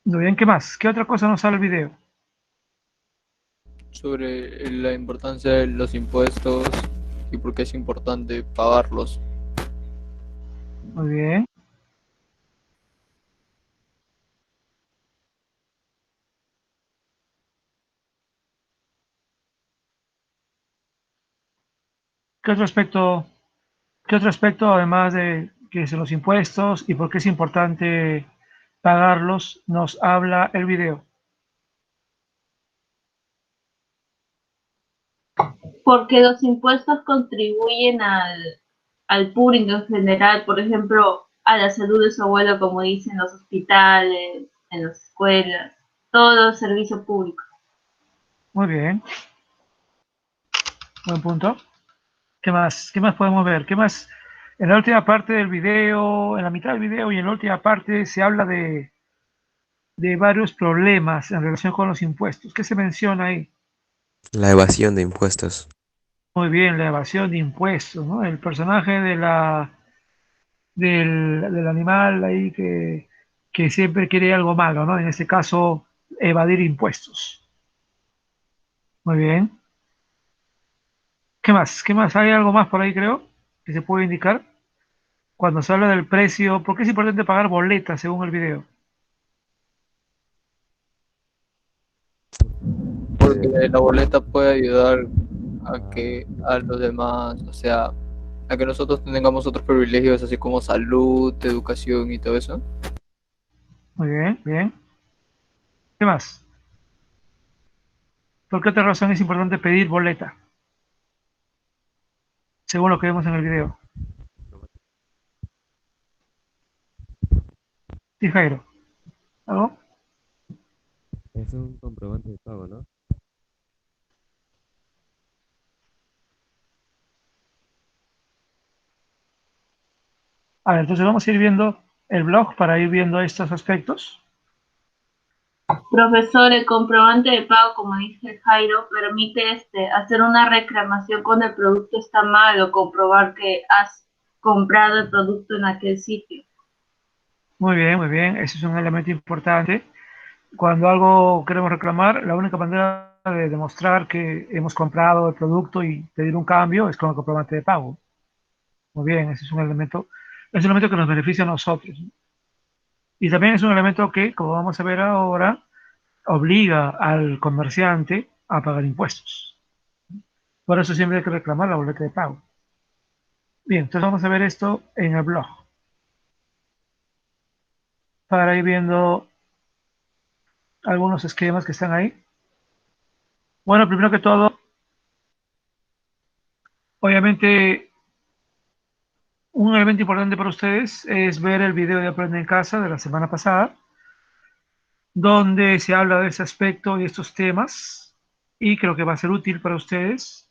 Muy bien, ¿qué más? ¿Qué otra cosa nos sale el video? Sobre la importancia de los impuestos y por qué es importante pagarlos. Muy bien. ¿Qué otro aspecto, qué otro aspecto, además de que son los impuestos y por qué es importante pagarlos, nos habla el video? Porque los impuestos contribuyen al público en general, por ejemplo, a la salud de su abuelo, como dicen, en los hospitales, en las escuelas, todos los servicios públicos. Muy bien, buen punto. ¿Qué más? ¿Qué más podemos ver? ¿Qué más? En la última parte del video, en la mitad del video y en la última parte se habla de varios problemas en relación con los impuestos. ¿Qué se menciona ahí? La evasión de impuestos. Muy bien, la evasión de impuestos, ¿no? El personaje del animal ahí que siempre quiere algo malo, ¿no? En este caso, evadir impuestos. Muy bien. ¿Qué más? ¿Qué más? ¿Hay algo más por ahí, creo, que se puede indicar? Cuando se habla del precio, ¿por qué es importante pagar boletas según el video? Porque la boleta puede ayudar a que a los demás, o sea, a que nosotros tengamos otros privilegios así como salud, educación y todo eso. Muy bien, bien. ¿Qué más? ¿Por qué otra razón es importante pedir boleta? Según lo que vemos en el video. Sí, Jairo. ¿Algo? Es un comprobante de pago, ¿no? A ver, entonces vamos a ir viendo el blog para ir viendo estos aspectos. Profesor, el comprobante de pago, como dice Jairo, permite hacer una reclamación cuando el producto está mal o comprobar que has comprado el producto en aquel sitio. Muy bien, muy bien. Ese es un elemento importante. Cuando algo queremos reclamar, la única manera de demostrar que hemos comprado el producto y pedir un cambio es con el comprobante de pago. Muy bien, ese es un elemento que nos beneficia a nosotros. Y también es un elemento que, como vamos a ver ahora, obliga al comerciante a pagar impuestos. Por eso siempre hay que reclamar la boleta de pago. Bien, entonces vamos a ver esto en el blog para ir viendo algunos esquemas que están ahí. Bueno, primero que todo, obviamente, un elemento importante para ustedes es ver el video de Aprende en Casa de la semana pasada, donde se habla de ese aspecto y estos temas, y creo que va a ser útil para ustedes.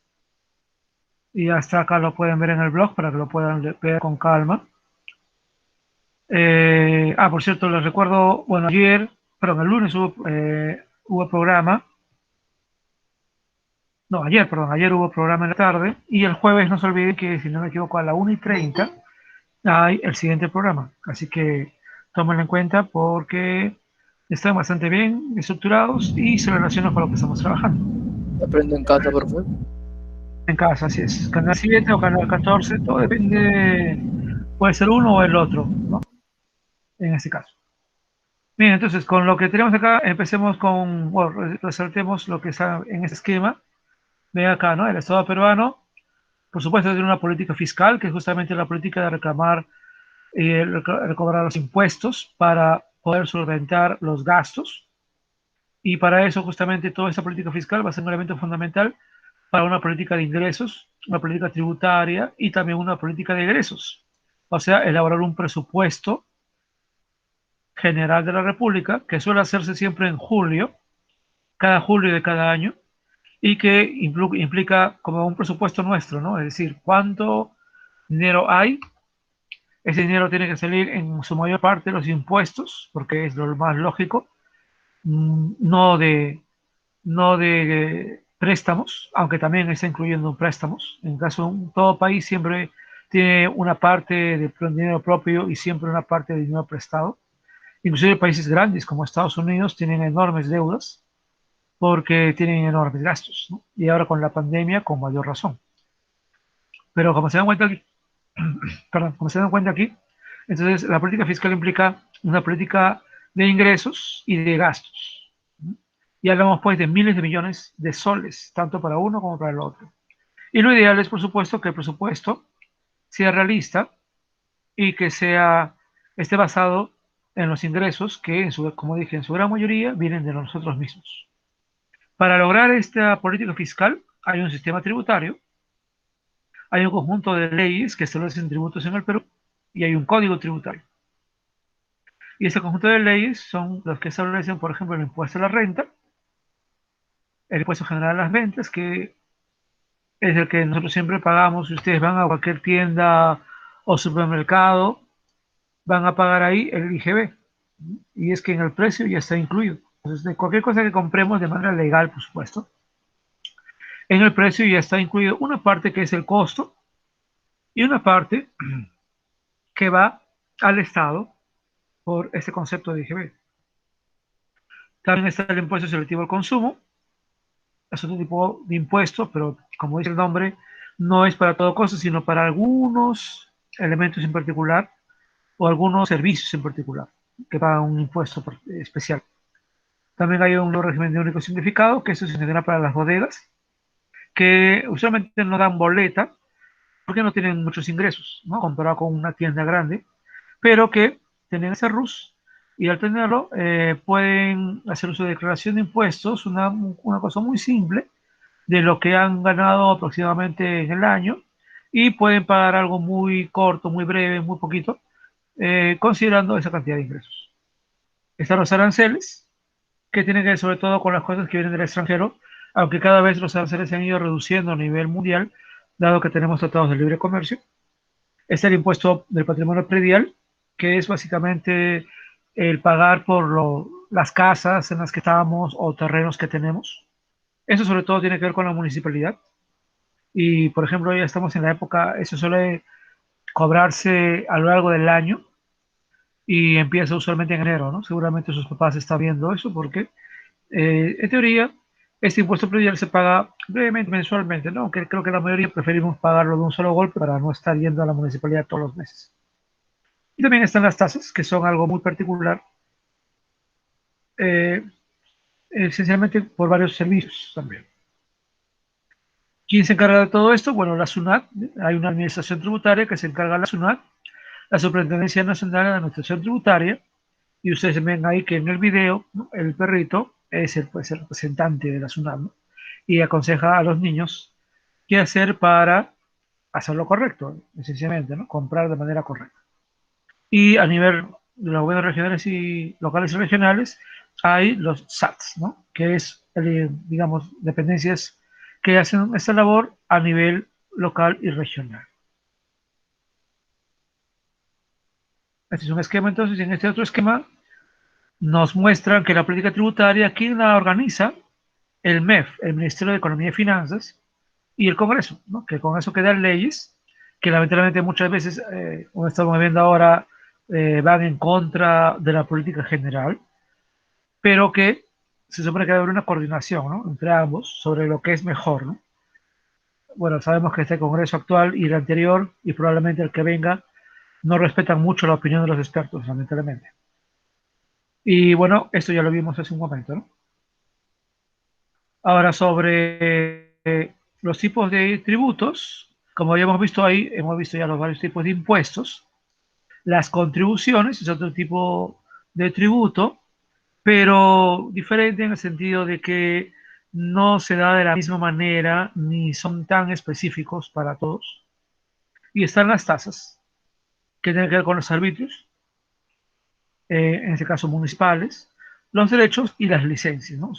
Y hasta acá lo pueden ver en el blog para que lo puedan ver con calma. Por cierto, les recuerdo, bueno, el lunes hubo programa, no, ayer hubo programa en la tarde, y el jueves no se olviden que, si no me equivoco, a la 1:30 hay el siguiente programa. Así que tómenlo en cuenta porque están bastante bien estructurados y se relacionan con lo que estamos trabajando. Aprendo en casa, profe. En casa, así es. Canal 7 o canal 14, todo depende, puede ser uno o el otro, ¿no? En este caso. Bien, entonces con lo que tenemos acá, empecemos con, bueno, resaltemos lo que está en este esquema. Ven acá, ¿no? El Estado peruano, por supuesto, tiene una política fiscal, que es justamente la política de reclamar y recobrar los impuestos para poder solventar los gastos. Y para eso, justamente, toda esta política fiscal va a ser un elemento fundamental para una política de ingresos, una política tributaria y también una política de egresos. O sea, elaborar un presupuesto general de la República, que suele hacerse siempre en julio, cada julio de cada año, y que implica como un presupuesto nuestro, ¿no? Es decir, cuánto dinero hay. Ese dinero tiene que salir en su mayor parte de los impuestos, porque es lo más lógico, no de préstamos, aunque también está incluyendo préstamos. En caso, todo país siempre tiene una parte de dinero propio y siempre una parte de dinero prestado. Inclusive países grandes como Estados Unidos tienen enormes deudas porque tienen enormes gastos, ¿no? Y ahora con la pandemia con mayor razón. Pero como se dan cuenta aquí, perdón, como se dan cuenta aquí, entonces la política fiscal implica una política de ingresos y de gastos, ¿no? Y hablamos pues de miles de millones de soles, tanto para uno como para el otro. Y lo ideal es, por supuesto, que el presupuesto sea realista y que esté basado en los ingresos que, como dije, en su gran mayoría vienen de nosotros mismos. Para lograr esta política fiscal hay un sistema tributario, hay un conjunto de leyes que establecen tributos en el Perú y hay un código tributario. Y ese conjunto de leyes son los que establecen, por ejemplo, el impuesto a la renta, el impuesto general a las ventas, que es el que nosotros siempre pagamos. Si ustedes van a cualquier tienda o supermercado, van a pagar ahí el IGB. Y es que en el precio ya está incluido. Entonces, de cualquier cosa que compremos de manera legal, por supuesto, en el precio ya está incluido una parte que es el costo y una parte que va al Estado por ese concepto de IGB. También está el impuesto selectivo al consumo, es otro tipo de impuesto, pero como dice el nombre, no es para todo cosa, sino para algunos elementos en particular o algunos servicios en particular, que pagan un impuesto especial. También hay un régimen de único significado, que eso se genera para las bodegas, que usualmente no dan boleta porque no tienen muchos ingresos, ¿no? Comparado con una tienda grande, pero que tienen ese RUS y al tenerlo pueden hacer uso de declaración de impuestos, una cosa muy simple de lo que han ganado aproximadamente en el año y pueden pagar algo muy corto, muy breve, muy poquito, considerando esa cantidad de ingresos. Están los aranceles, que tienen que ver sobre todo con las cosas que vienen del extranjero, aunque cada vez los aranceles se han ido reduciendo a nivel mundial, dado que tenemos tratados de libre comercio. Está el impuesto del patrimonio predial, que es básicamente el pagar por las casas en las que estamos o terrenos que tenemos. Eso sobre todo tiene que ver con la municipalidad. Y, por ejemplo, ya estamos en la época, eso suele cobrarse a lo largo del año y empieza usualmente en enero, ¿no? Seguramente sus papás están viendo eso porque, en teoría, este impuesto predial se paga brevemente, mensualmente, ¿no? Aunque creo que la mayoría preferimos pagarlo de un solo golpe para no estar yendo a la municipalidad todos los meses. Y también están las tasas, que son algo muy particular, eh, esencialmente por varios servicios también. ¿Quién se encarga de todo esto? Bueno, la SUNAT. Hay una administración tributaria que se encarga de la SUNAT, la Superintendencia Nacional de Administración Tributaria, y ustedes ven ahí que en el video, ¿no? El perrito es pues, el representante de la SUNAT, ¿no? Y aconseja a los niños qué hacer para hacer lo correcto, esencialmente, ¿no? Comprar de manera correcta. Y a nivel de los gobiernos regionales y locales y regionales hay los SATs, ¿no? Que es, digamos, dependencias que hacen esta labor a nivel local y regional. Este es un esquema, entonces, y en este otro esquema nos muestran que la política tributaria, ¿quién la organiza? El MEF, el Ministerio de Economía y Finanzas, y el Congreso, ¿no? Que el Congreso que da leyes que lamentablemente muchas veces, como estamos viendo ahora, van en contra de la política general, pero que se supone que debe haber una coordinación, ¿no? Entre ambos sobre lo que es mejor, ¿no? Bueno, sabemos que este Congreso actual y el anterior, y probablemente el que venga, no respetan mucho la opinión de los expertos, lamentablemente. Y bueno, esto ya lo vimos hace un momento, ¿no? Ahora, sobre los tipos de tributos, como ya hemos visto ahí, hemos visto ya los varios tipos de impuestos. Las contribuciones es otro tipo de tributo, pero diferente en el sentido de que no se da de la misma manera ni son tan específicos para todos. Y están las tasas, que tienen que ver con los arbitrios, en este caso municipales, los derechos y las licencias, ¿no?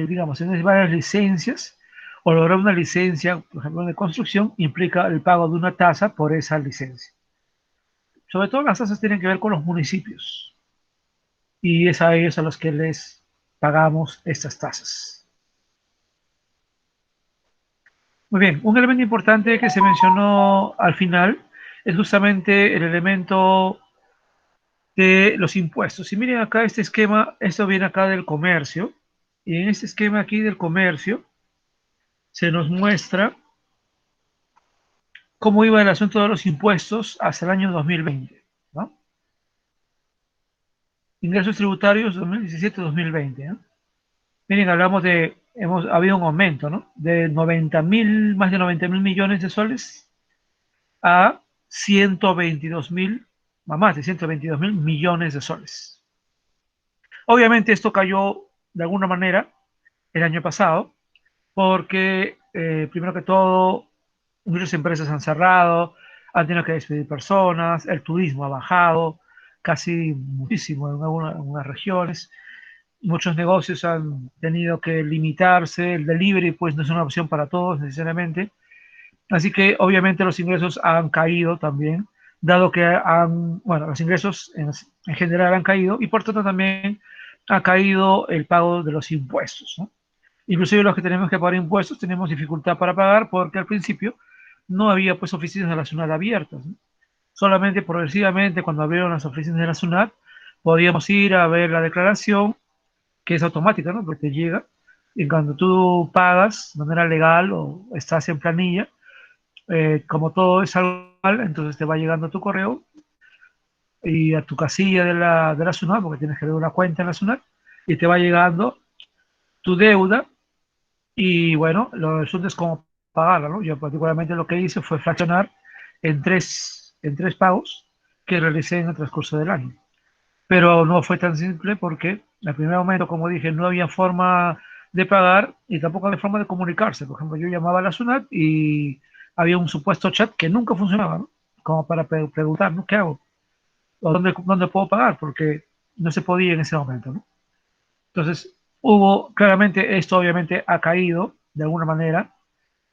Digamos, si hay varias licencias o lograr una licencia, por ejemplo, de construcción, implica el pago de una tasa por esa licencia. Sobre todo las tasas tienen que ver con los municipios y es a ellos a los que les pagamos estas tasas. Muy bien, un elemento importante que se mencionó al final es justamente el elemento de los impuestos. Y miren acá este esquema, esto viene acá del comercio, y en este esquema aquí del comercio se nos muestra cómo iba el asunto de los impuestos hasta el año 2020, ¿no? Ingresos tributarios 2017-2020, ¿no? Miren, hablamos de, hemos habido un aumento, ¿no? De 90.000, más de 90.000 millones de soles a 122.000, más de 122.000 millones de soles. Obviamente esto cayó de alguna manera el año pasado, porque primero que todo, muchas empresas han cerrado, han tenido que despedir personas, el turismo ha bajado casi muchísimo en algunas regiones, muchos negocios han tenido que limitarse, el delivery pues no es una opción para todos necesariamente, así que obviamente los ingresos han caído también, dado que bueno, los ingresos en general han caído y por tanto también ha caído el pago de los impuestos, ¿no? Inclusive los que tenemos que pagar impuestos tenemos dificultad para pagar porque al principio no había pues oficinas de la SUNAT abiertas, ¿no? Solamente progresivamente cuando abrieron las oficinas de la SUNAT podíamos ir a ver la declaración, que es automática, ¿no? Porque te llega y cuando tú pagas de manera legal o estás en planilla, como todo es algo legal, entonces te va llegando a tu correo y a tu casilla de la SUNAT, porque tienes que ver una cuenta en la SUNAT, y te va llegando tu deuda. Y bueno, lo asunto es cómo pagarla, ¿no? Yo particularmente lo que hice fue fraccionar en tres pagos que realicé en el transcurso del año. Pero no fue tan simple porque al primer momento, como dije, no había forma de pagar y tampoco había forma de comunicarse. Por ejemplo, yo llamaba a la SUNAT y había un supuesto chat que nunca funcionaba, ¿no? Como para preguntar, ¿no? ¿Qué hago? ¿O dónde puedo pagar? Porque no se podía en ese momento, ¿no? Entonces, claramente, esto obviamente ha caído de alguna manera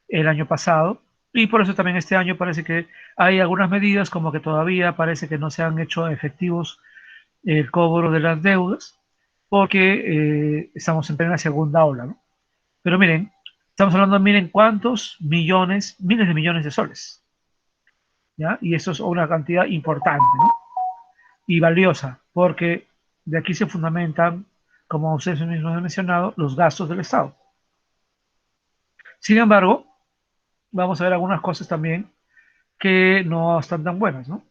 el año pasado y por eso también este año parece que hay algunas medidas como que todavía parece que no se han hecho efectivos el cobro de las deudas porque estamos en plena segunda ola, ¿no? Pero miren, estamos hablando, miren cuántos millones, miles de millones de soles, ¿ya? Y eso es una cantidad importante, ¿no? Y valiosa, porque de aquí se fundamentan, como ustedes mismos han mencionado, los gastos del Estado. Sin embargo, vamos a ver algunas cosas también que no están tan buenas, ¿no?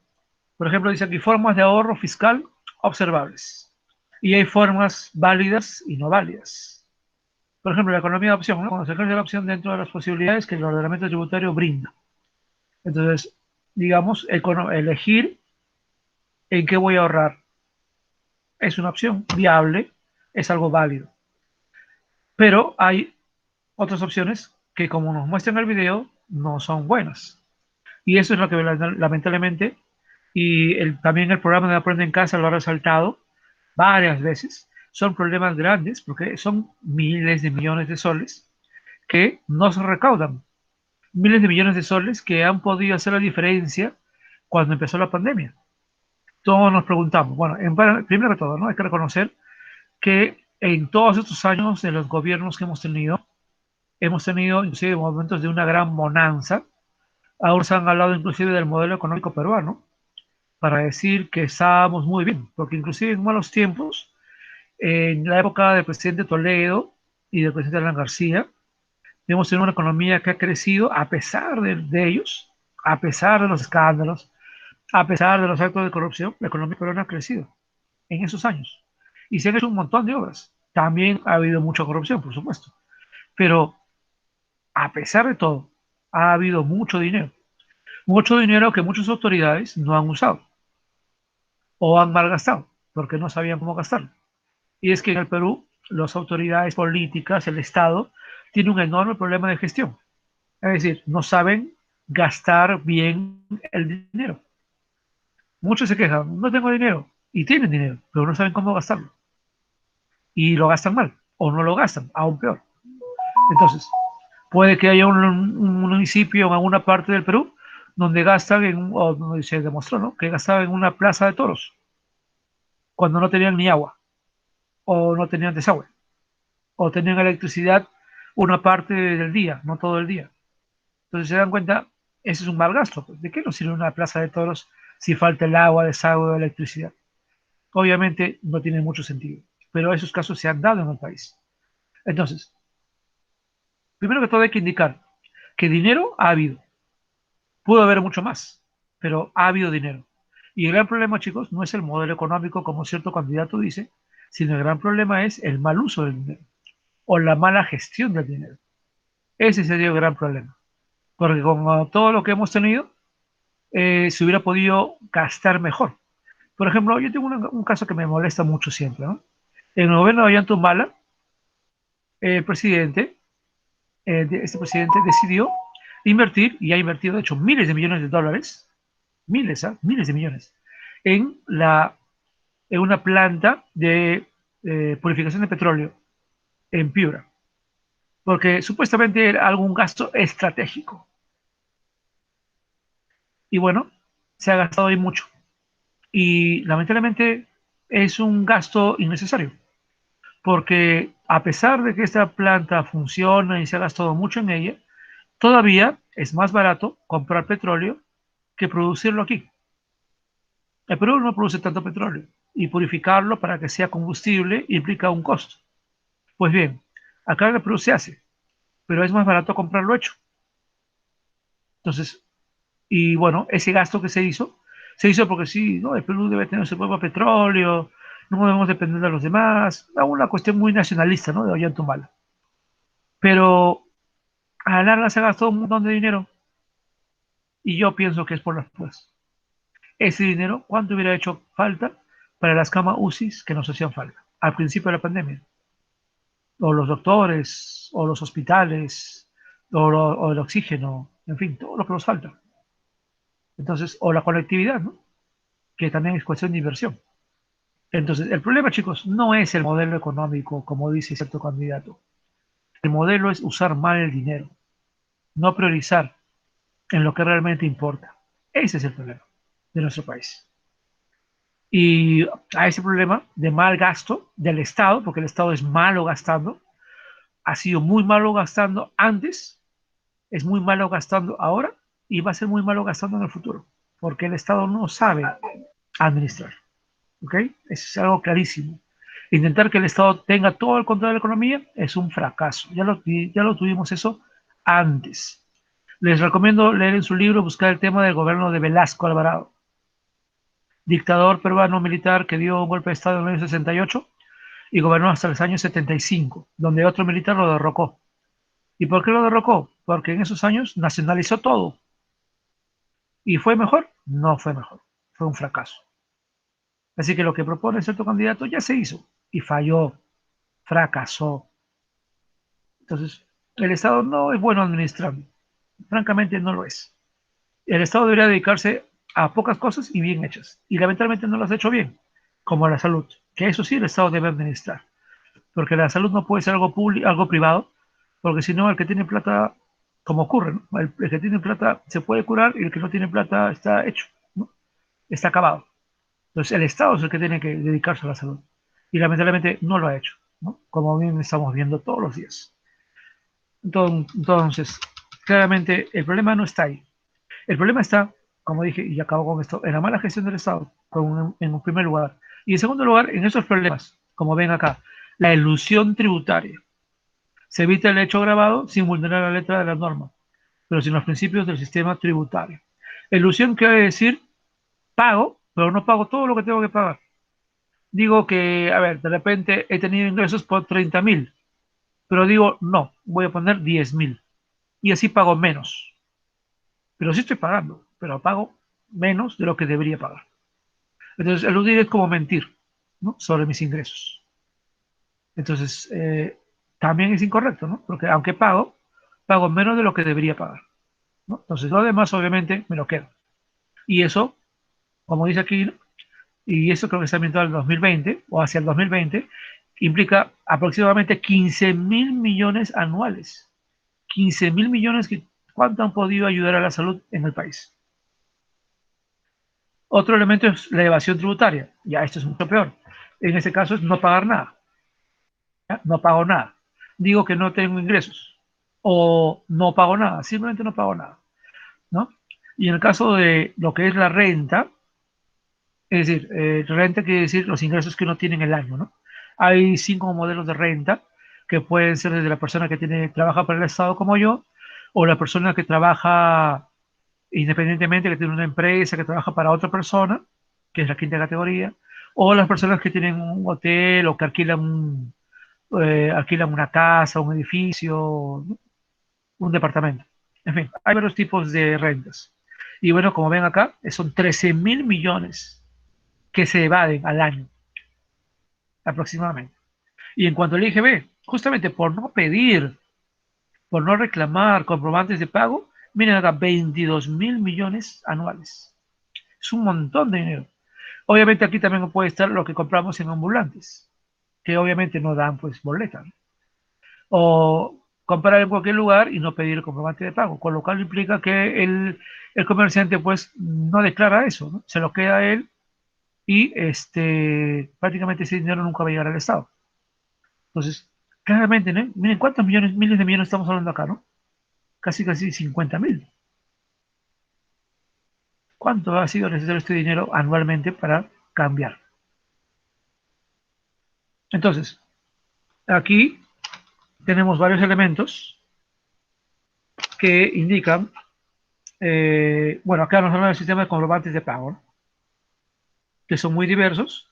Por ejemplo, dice aquí formas de ahorro fiscal observables. Y hay formas válidas y no válidas. Por ejemplo, la economía de opción, ¿no? Cuando se ejerce la opción dentro de las posibilidades que el ordenamiento tributario brinda. Entonces, digamos, elegir en qué voy a ahorrar es una opción viable, es algo válido. Pero hay otras opciones que, como nos muestra en el video, no son buenas. Y eso es lo que lamentablemente, y también el programa de Aprende en Casa lo ha resaltado varias veces, son problemas grandes porque son miles de millones de soles que no se recaudan. Miles de millones de soles que han podido hacer la diferencia cuando empezó la pandemia. Todos nos preguntamos, bueno, primero que todo, ¿no? Hay que reconocer que en todos estos años de los gobiernos que hemos tenido inclusive momentos de una gran bonanza. Ahora se han hablado inclusive del modelo económico peruano para decir que estábamos muy bien, porque inclusive en malos tiempos, en la época del presidente Toledo y del presidente Alan García, hemos tenido una economía que ha crecido a pesar de ellos, a pesar de los escándalos, a pesar de los actos de corrupción, la economía peruana ha crecido en esos años. Y se han hecho un montón de obras. También ha habido mucha corrupción, por supuesto. Pero a pesar de todo, ha habido mucho dinero que muchas autoridades no han usado o han malgastado porque no sabían cómo gastarlo. Y es que en el Perú, las autoridades políticas, el Estado, tiene un enorme problema de gestión. Es decir, no saben gastar bien el dinero. Muchos se quejan, no tengo dinero, y tienen dinero, pero no saben cómo gastarlo. Y lo gastan mal, o no lo gastan, aún peor. Entonces, puede que haya un municipio en alguna parte del Perú donde gastan, o donde se demostró, ¿no? Que gastaban en una plaza de toros, cuando no tenían ni agua, o no tenían desagüe, o tenían electricidad una parte del día, no todo el día. Entonces se dan cuenta, ese es un mal gasto. ¿De qué nos sirve una plaza de toros si falta el agua, desagüe o electricidad? obviamente no tiene mucho sentido, pero esos casos se han dado en el país. Entonces, primero que todo hay que indicar que dinero ha habido. Pudo haber mucho más, pero ha habido dinero. Y el gran problema, chicos, no es el modelo económico, como cierto candidato dice, sino el gran problema es el mal uso del dinero o la mala gestión del dinero. Ese sería el gran problema. Porque con todo lo que hemos tenido, se hubiera podido gastar mejor. Por ejemplo, yo tengo un caso que me molesta mucho siempre, ¿no? En el gobierno de Ollanta, el presidente, este presidente decidió invertir, y ha invertido, de hecho, miles de millones de dólares, miles, ¿eh? Miles de millones, en, en una planta de purificación de petróleo en Piura, porque supuestamente era algún gasto estratégico. Y bueno, se ha gastado ahí mucho. Y lamentablemente es un gasto innecesario, porque a pesar de que esta planta funciona y se ha gastado mucho en ella, todavía es más barato comprar petróleo que producirlo aquí. El Perú no produce tanto petróleo y purificarlo para que sea combustible implica un costo. Pues bien, acá en el Perú se hace, pero es más barato comprarlo hecho. Entonces, y bueno, ese gasto que se hizo porque sí, ¿no? El Perú debe tener su propio petróleo, no debemos depender de los demás, una cuestión muy nacionalista, ¿no? De Ollanta. Pero a la larga se ha gastado un montón de dinero y yo pienso que es por las pruebas. Ese dinero, ¿cuánto hubiera hecho falta para las camas UCIs que nos hacían falta al principio de la pandemia? O los doctores, o los hospitales, o el oxígeno, en fin, todo lo que nos falta. Entonces, o la conectividad, ¿no? Que también es cuestión de inversión. Entonces, el problema, chicos, no es el modelo económico, como dice cierto candidato. El modelo es usar mal el dinero, no priorizar en lo que realmente importa. Ese es el problema de nuestro país. Y a ese problema de mal gasto del Estado, porque el Estado es malo gastando, ha sido muy malo gastando antes, es muy malo gastando ahora y va a ser muy malo gastando en el futuro, porque el Estado no sabe administrar. ¿Ok? Eso es algo clarísimo. Intentar que el Estado tenga todo el control de la economía es un fracaso. Ya lo tuvimos eso antes. Les recomiendo leer en su libro, buscar el tema del gobierno de Velasco Alvarado, dictador peruano militar que dio un golpe de Estado en el año 68 y gobernó hasta los años 75, donde otro militar lo derrocó. ¿Y por qué lo derrocó? Porque en esos años nacionalizó todo. ¿Y fue mejor? No fue mejor. Fue un fracaso. Así que lo que propone cierto candidato ya se hizo y falló, fracasó. Entonces, el Estado no es bueno administrando. Francamente, no lo es. El Estado debería dedicarse a pocas cosas y bien hechas. Y lamentablemente no las ha hecho bien, como la salud, que eso sí el Estado debe administrar. Porque la salud no puede ser algo público, algo privado, porque si no, el que tiene plata, como ocurre, ¿no? El que tiene plata se puede curar y el que no tiene plata está hecho, ¿no? Está acabado. Entonces, el Estado es el que tiene que dedicarse a la salud. Y lamentablemente no lo ha hecho, ¿no? Como bien estamos viendo todos los días. Entonces, claramente el problema no está ahí. El problema está, como dije, y acabo con esto, en la mala gestión del Estado, en un primer lugar. Y en segundo lugar, en esos problemas, como ven acá, la ilusión tributaria. Se evita el hecho grabado sin vulnerar la letra de la norma, pero sin los principios del sistema tributario. Ilusión quiere decir pago, pero no pago todo lo que tengo que pagar. Digo que, a ver, de repente he tenido ingresos por 30.000, pero digo, no, voy a poner 10.000 y así pago menos. Pero sí estoy pagando, pero pago menos de lo que debería pagar. Entonces, eludir es como mentir, ¿no? Sobre mis ingresos. Entonces, también es incorrecto, ¿no? Porque aunque pago menos de lo que debería pagar, ¿no? Entonces, lo demás, obviamente, me lo quedo. Y eso, como dice aquí, ¿no? Y eso creo que está ambientado al 2020 o hacia el 2020, implica aproximadamente 15.000 millones anuales. 15.000 millones que cuánto han podido ayudar a la salud en el país. Otro elemento es la evasión tributaria. Ya esto es mucho peor. En este caso es no pagar nada. ¿Ya? No pago nada. Digo que no tengo ingresos o no pago nada. Simplemente no pago nada, ¿no? Y en el caso de lo que es la renta, Es decir, renta quiere decir los ingresos que uno tiene en el año, ¿no? Hay 5 modelos de renta que pueden ser desde la persona que trabaja para el Estado como yo, o la persona que trabaja independientemente, que tiene una empresa que trabaja para otra persona, que es la quinta categoría, o las personas que tienen un hotel o que alquilan una casa, un edificio, ¿no? Un departamento. En fin, hay varios tipos de rentas. Y bueno, como ven acá, son 13.000 millones que se evaden al año, aproximadamente. Y en cuanto al IGB, justamente por no pedir, por no reclamar comprobantes de pago, miren acá, 22.000 millones anuales. Es un montón de dinero. Obviamente aquí también puede estar lo que compramos en ambulantes, que obviamente no dan pues boletas, ¿no? O comprar en cualquier lugar y no pedir el comprobante de pago, con lo cual implica que el comerciante pues no declara eso, ¿no? Se lo queda a él y prácticamente ese dinero nunca va a llegar al Estado. Entonces, claramente, ¿no? Miren cuántos millones, miles de millones estamos hablando acá, ¿no? Casi 50.000. ¿Cuánto ha sido necesario este dinero anualmente para cambiar? Entonces, aquí tenemos varios elementos que indican, bueno, acá nos habla del sistema de comprobantes de pago, ¿no? Que son muy diversos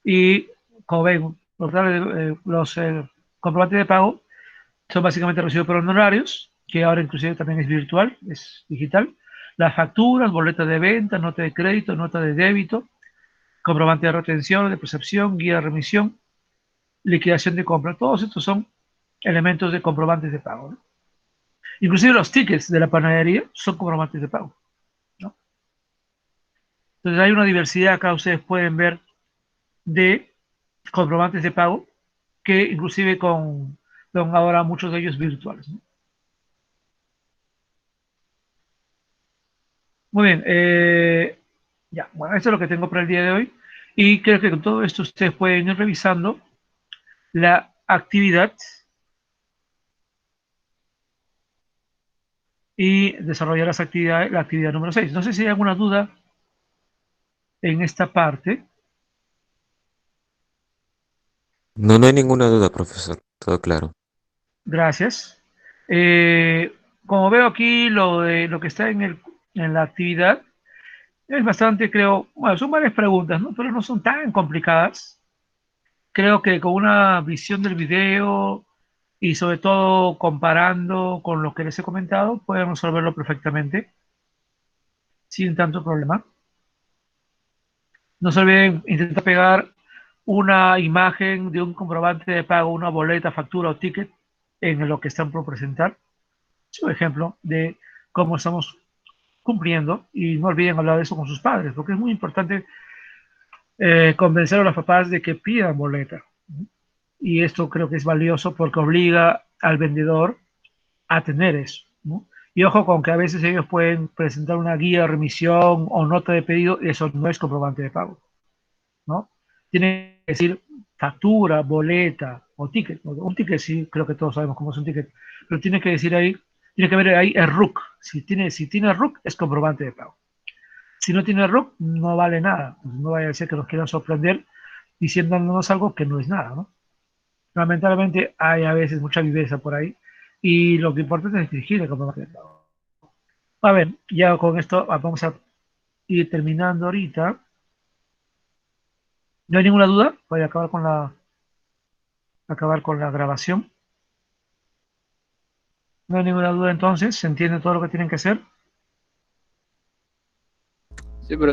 y, como ven, los comprobantes de pago son básicamente recibidos por honorarios, que ahora inclusive también es virtual, es digital. Las facturas, boletas de venta, nota de crédito, nota de débito, comprobante de retención, de percepción, guía de remisión, liquidación de compra. Todos estos son elementos de comprobantes de pago, ¿no? Inclusive los tickets de la panadería son comprobantes de pago, ¿no? Entonces hay una diversidad acá, ustedes pueden ver, de comprobantes de pago que inclusive con ahora muchos de ellos virtuales, ¿no? Muy bien, ya, bueno, esto es lo que tengo para el día de hoy y creo que con todo esto ustedes pueden ir revisando la actividad y desarrollar la actividad número 6. No sé si hay alguna duda en esta parte. No, no hay ninguna duda, profesor. Todo claro. Gracias. Eh, Como veo aquí lo que está en la actividad, es bastante, creo, bueno, son varias preguntas, ¿no? Pero no son tan complicadas. Creo que con una visión del video y sobre todo comparando con lo que les he comentado, pueden resolverlo perfectamente sin tanto problema. No se olviden intentar pegar una imagen de un comprobante de pago, una boleta, factura o ticket en lo que están por presentar. Es un ejemplo de cómo estamos cumpliendo y no olviden hablar de eso con sus padres, porque es muy importante convencer a los papás de que pidan boleta. Y esto creo que es valioso porque obliga al vendedor a tener eso, ¿no? Y ojo con que a veces ellos pueden presentar una guía de remisión o nota de pedido, y eso no es comprobante de pago, ¿no? Tiene que decir factura, boleta o ticket. Un ticket sí, creo que todos sabemos cómo es un ticket, pero tiene que decir ahí, tiene que ver ahí el RUC. Si tiene RUC es comprobante de pago. Si no tiene RUC, no vale nada. Pues no vaya a ser que nos quieran sorprender diciéndonos algo que no es nada, ¿no? Lamentablemente hay a veces mucha viveza por ahí y lo que importa es dirigir el comprobante de pago. A ver, ya con esto vamos a ir terminando ahorita. ¿No hay ninguna duda? Voy a acabar con la grabación. No hay ninguna duda entonces, se entiende todo lo que tienen que hacer. Sí, pero